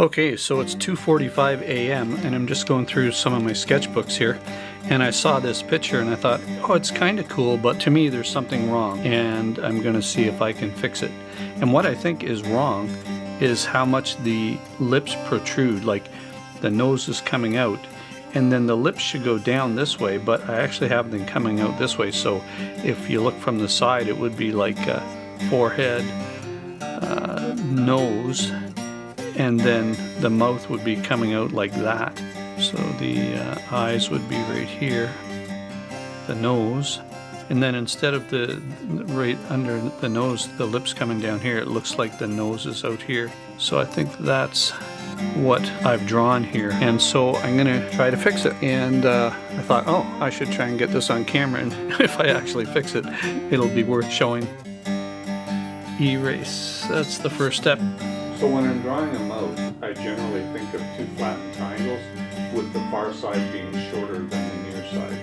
Okay, so it's 2:45 a.m. and I'm just going through some of my sketchbooks here, and I saw this picture and I thought, oh, it's kind of cool, but to me there's something wrong, and I'm going to see if I can fix it. And what I think is wrong is how much the lips protrude, like the nose is coming out, and then the lips should go down this way, but I actually have them coming out this way. So if you look from the side, it would be like forehead, nose, and then the mouth would be coming out like that. So the eyes would be right here, the nose, and then instead of the right under the nose, the lips coming down here, it looks like the nose is out here. So I think that's what I've drawn here, and so I'm gonna try to fix it. And I thought, oh, I should try and get this on camera, and if I actually fix it, it'll be worth showing. Erase, that's the first step. So when I'm drawing a mouth, I generally think of two flattened triangles with the far side being shorter than the near side.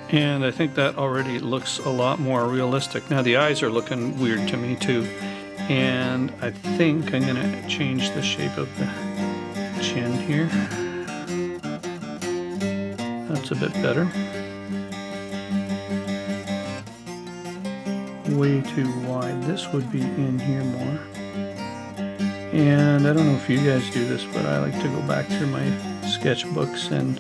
And I think that already looks a lot more realistic. Now the eyes are looking weird to me too. And I think I'm gonna change the shape of the chin here. That's a bit better. Way too wide. This would be in here more. And I don't know if you guys do this, but I like to go back through my sketchbooks, and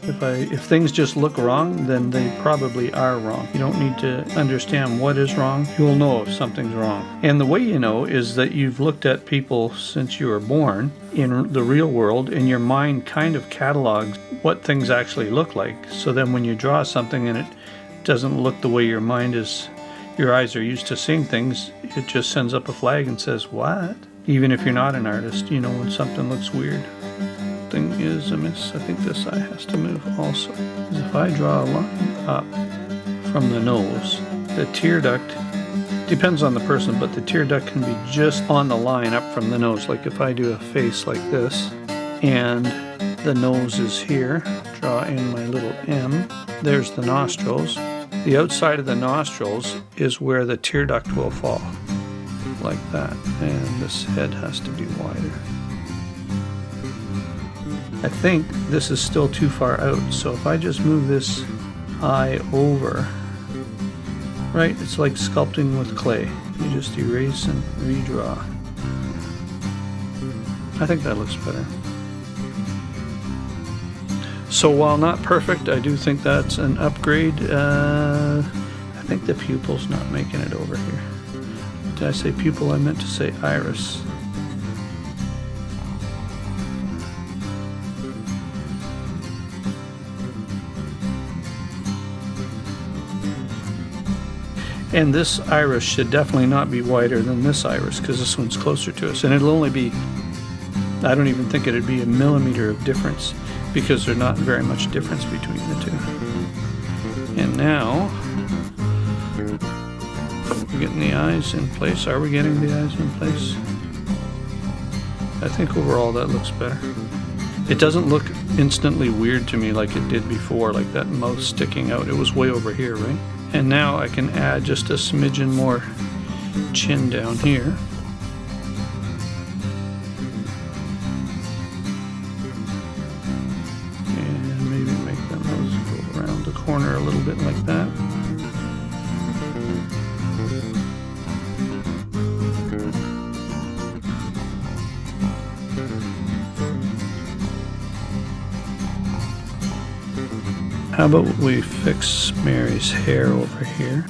if things just look wrong, then they probably are wrong. You don't need to understand what is wrong. You'll know if something's wrong. And the way you know is that you've looked at people since you were born in the real world, and your mind kind of catalogs what things actually look like. So then when you draw something and it doesn't look the way your mind is, your eyes are used to seeing things, it just sends up a flag and says, what? Even if you're not an artist, you know when something looks weird. Thing is amiss. I think this eye has to move also. Because if I draw a line up from the nose, the tear duct, depends on the person, but the tear duct can be just on the line up from the nose. Like if I do a face like this, and the nose is here, draw in my little M, there's the nostrils. The outside of the nostrils is where the tear duct will fall, like that, and this head has to be wider. I think this is still too far out, so if I just move this eye over, right, it's like sculpting with clay. You just erase and redraw. I think that looks better. So while not perfect, I do think that's an upgrade. I think the pupil's not making it over here. Did I say pupil? I meant to say iris. And this iris should definitely not be wider than this iris, because this one's closer to us. And it'll only be, I don't even think it'd be a millimeter of difference, because there's not very much difference between the two. And now, we're getting the eyes in place. Are we getting the eyes in place? I think overall that looks better. It doesn't look instantly weird to me like it did before, like that mouth sticking out. It was way over here, right? And now I can add just a smidgen more chin down here. And maybe make that nose go around the corner a little bit like that. How about we fix Mary's hair over here?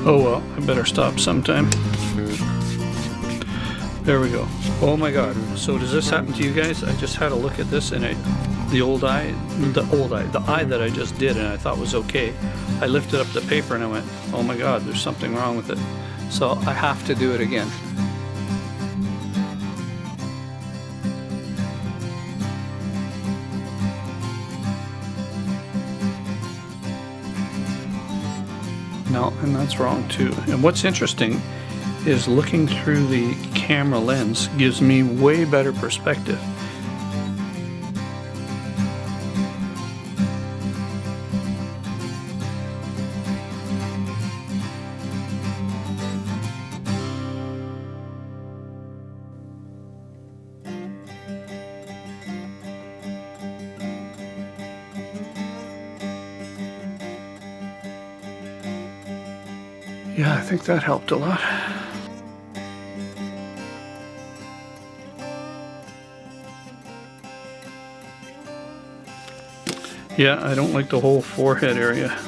Oh well, I better stop sometime. There we go. Oh my god. So does this happen to you guys? I just had a look at this, and the eye that I just did and I thought was okay, I lifted up the paper and I went, oh my god, there's something wrong with it. So I have to do it again. No, and that's wrong too. And what's interesting is looking through the camera lens gives me way better perspective. Yeah, I think that helped a lot. Yeah, I don't like the whole forehead area.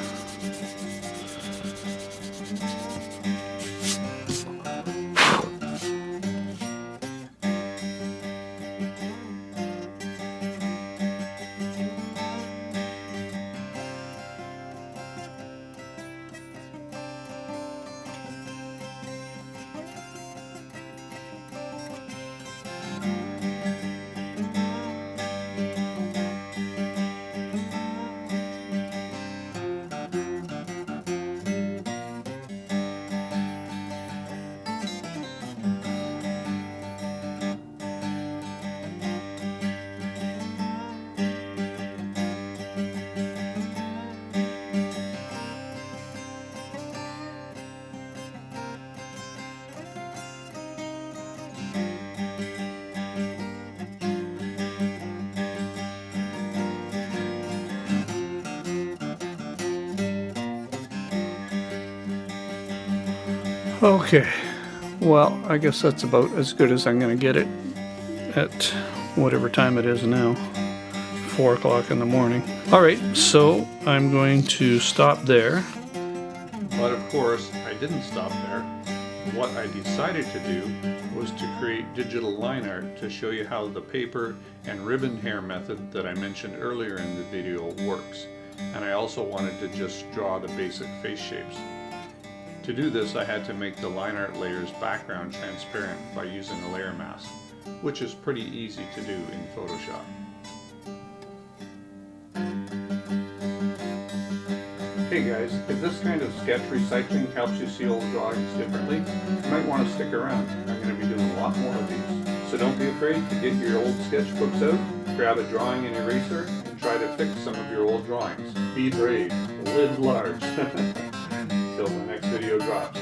Okay, well, I guess that's about as good as I'm going to get it at whatever time it is now, 4 o'clock in the morning. All right, so I'm going to stop there. But of course, I didn't stop there. What I decided to do was to create digital line art to show you how the paper and ribbon hair method that I mentioned earlier in the video works. And I also wanted to just draw the basic face shapes. To do this, I had to make the line art layer's background transparent by using a layer mask, which is pretty easy to do in Photoshop. Hey guys, if this kind of sketch recycling helps you see old drawings differently, you might want to stick around. I'm going to be doing a lot more of these. So don't be afraid to get your old sketchbooks out, grab a drawing and eraser, and try to fix some of your old drawings. Be brave, live large. Till the next video drops.